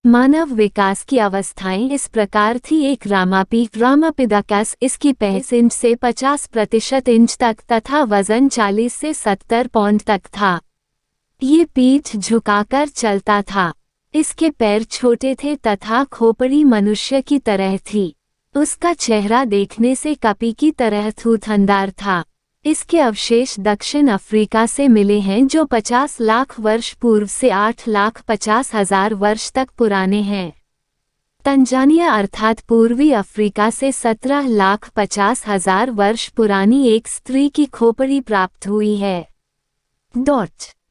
मानव विकास की अवस्थाएं इस प्रकार थी। एक रामापिथेकस, इसकी पहुंच इंच से 50% इंच तक तथा वजन 40 से 70 पाउंड तक था। ये पीठ झुकाकर चलता था। इसके पैर छोटे थे तथा खोपड़ी मनुष्य की तरह थी। उसका चेहरा देखने से कपी की तरह थूथनदार था। इसके अवशेष दक्षिण अफ्रीका से मिले हैं जो 50 लाख वर्ष पूर्व से 8,50,000 वर्ष तक पुराने हैं। तंजानिया अर्थात पूर्वी अफ्रीका से 17,50,000 वर्ष पुरानी एक स्त्री की खोपड़ी प्राप्त हुई है।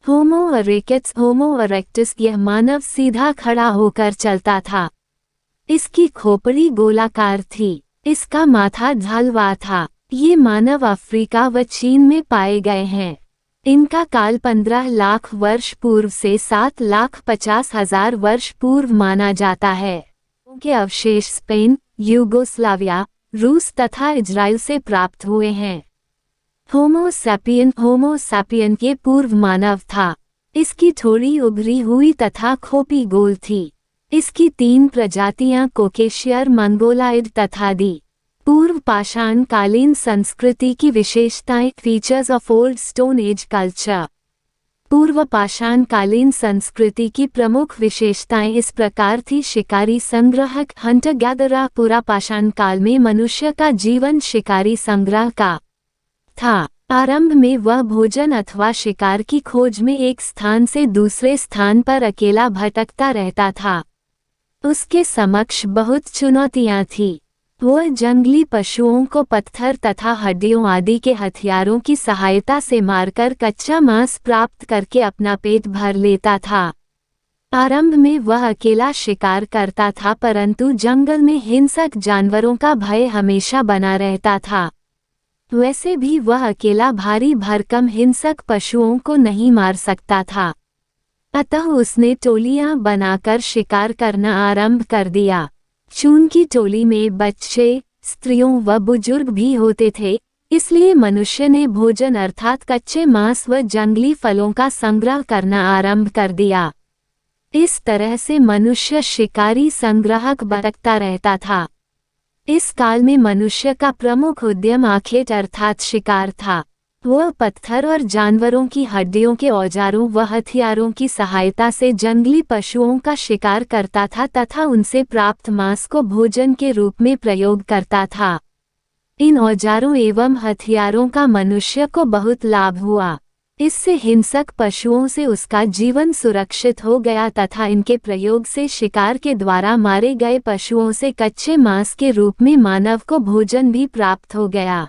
होमो इरेक्टस, यह मानव सीधा खड़ा होकर चलता था। इसकी खोपड़ी गोलाकार थी। इसका माथा ढलवा था। ये मानव अफ्रीका व चीन में पाए गए हैं। इनका काल 15 लाख वर्ष पूर्व से 7,50,000 वर्ष पूर्व माना जाता है। उनके अवशेष स्पेन, यूगोस्लाविया, रूस तथा इजराइल से प्राप्त हुए हैं। होमो सैपियन के पूर्व मानव था। इसकी थोड़ी उभरी हुई तथा खोपी गोल थी। इसकी 3 प्रजातियां कोकेशियर, मंगोलाइड तथा दी पूर्व पाषाण कालीन संस्कृति की विशेषताएं। Features of old stone age culture. पूर्व पाषाण कालीन संस्कृति की प्रमुख विशेषताएं इस प्रकार थी। शिकारी संग्राहक, हंटर गैदरर। पूरा पाषाण काल में मनुष्य का जीवन शिकारी संग्रह का था। आरंभ में वह भोजन अथवा शिकार की खोज में एक स्थान से दूसरे स्थान पर अकेला भटकता रहता था। उसके समक्ष बहुत चुनौतियां थीं। वह जंगली पशुओं को पत्थर तथा हड्डियों आदि के हथियारों की सहायता से मारकर कच्चा मांस प्राप्त करके अपना पेट भर लेता था। आरंभ में वह अकेला शिकार करता था, परंतु जंगल में हिंसक जानवरों का भय हमेशा बना रहता था। वैसे भी वह अकेला भारी भरकम हिंसक पशुओं को नहीं मार सकता था। अतः उसने टोलियां बनाकर शिकार करना आरंभ कर दिया। चून की टोली में बच्चे, स्त्रियों व बुजुर्ग भी होते थे, इसलिए मनुष्य ने भोजन अर्थात कच्चे मांस व जंगली फलों का संग्रह करना आरंभ कर दिया। इस तरह से मनुष्य शिकारी संग्राहक भटकता रहता था। इस काल में मनुष्य का प्रमुख उद्यम आखेट अर्थात शिकार था। वह पत्थर और जानवरों की हड्डियों के औजारों व हथियारों की सहायता से जंगली पशुओं का शिकार करता था तथा उनसे प्राप्त मांस को भोजन के रूप में प्रयोग करता था। इन औजारों एवं हथियारों का मनुष्य को बहुत लाभ हुआ। इससे हिंसक पशुओं से उसका जीवन सुरक्षित हो गया तथा इनके प्रयोग से शिकार के द्वारा मारे गए पशुओं से कच्चे मांस के रूप में मानव को भोजन भी प्राप्त हो गया।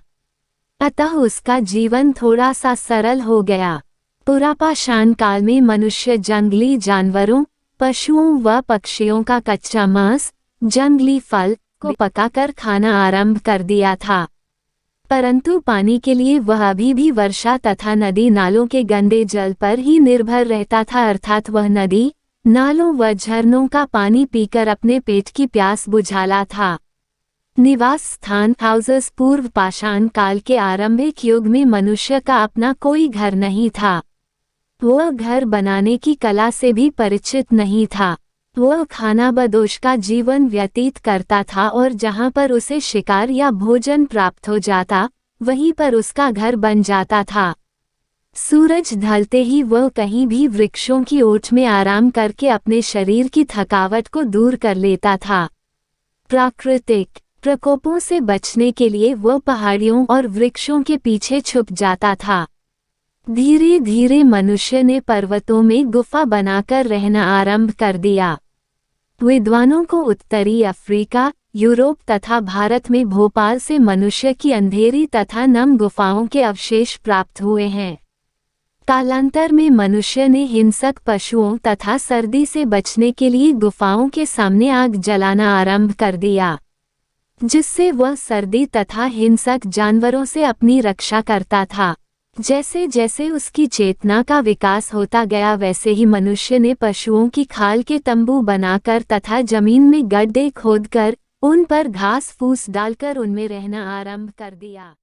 अतः उसका जीवन थोड़ा सा सरल हो गया। पुरापाषाण काल में मनुष्य जंगली जानवरों, पशुओं व पक्षियों का कच्चा मांस, जंगली फल को पकाकर खाना आरंभ कर दिया था। परंतु पानी के लिए वह अभी भी वर्षा तथा नदी नालों के गंदे जल पर ही निर्भर रहता था, अर्थात वह नदी, नालों व झरनों का पानी पीकर अपने पेट की प्यास बुझाला था। निवास स्थान हाउसेस। पूर्व पाषाण काल के आरंभिक युग में मनुष्य का अपना कोई घर नहीं था। वह घर बनाने की कला से भी परिचित नहीं था। वह खानाबदोश का जीवन व्यतीत करता था और जहाँ पर उसे शिकार या भोजन प्राप्त हो जाता, वहीं पर उसका घर बन जाता था। सूरज ढलते ही वह कहीं भी वृक्षों की ओट में आराम करके अपने शरीर की थकावट को दूर कर लेता था। प्राकृतिक प्रकोपों से बचने के लिए वह पहाड़ियों और वृक्षों के पीछे छुप जाता था। धीरे धीरे मनुष्य ने पर्वतों में गुफा बनाकर रहना आरंभ कर दिया। विद्वानों को उत्तरी अफ्रीका, यूरोप तथा भारत में भोपाल से मनुष्य की अंधेरी तथा नम गुफाओं के अवशेष प्राप्त हुए हैं। कालांतर में मनुष्य ने हिंसक पशुओं तथा सर्दी से बचने के लिए गुफाओं के सामने आग जलाना आरंभ कर दिया, जिससे वह सर्दी तथा हिंसक जानवरों से अपनी रक्षा करता था। जैसे जैसे उसकी चेतना का विकास होता गया, वैसे ही मनुष्य ने पशुओं की खाल के तंबू बनाकर तथा जमीन में गड्ढे खोदकर उन पर घास फूस डालकर उनमें रहना आरंभ कर दिया।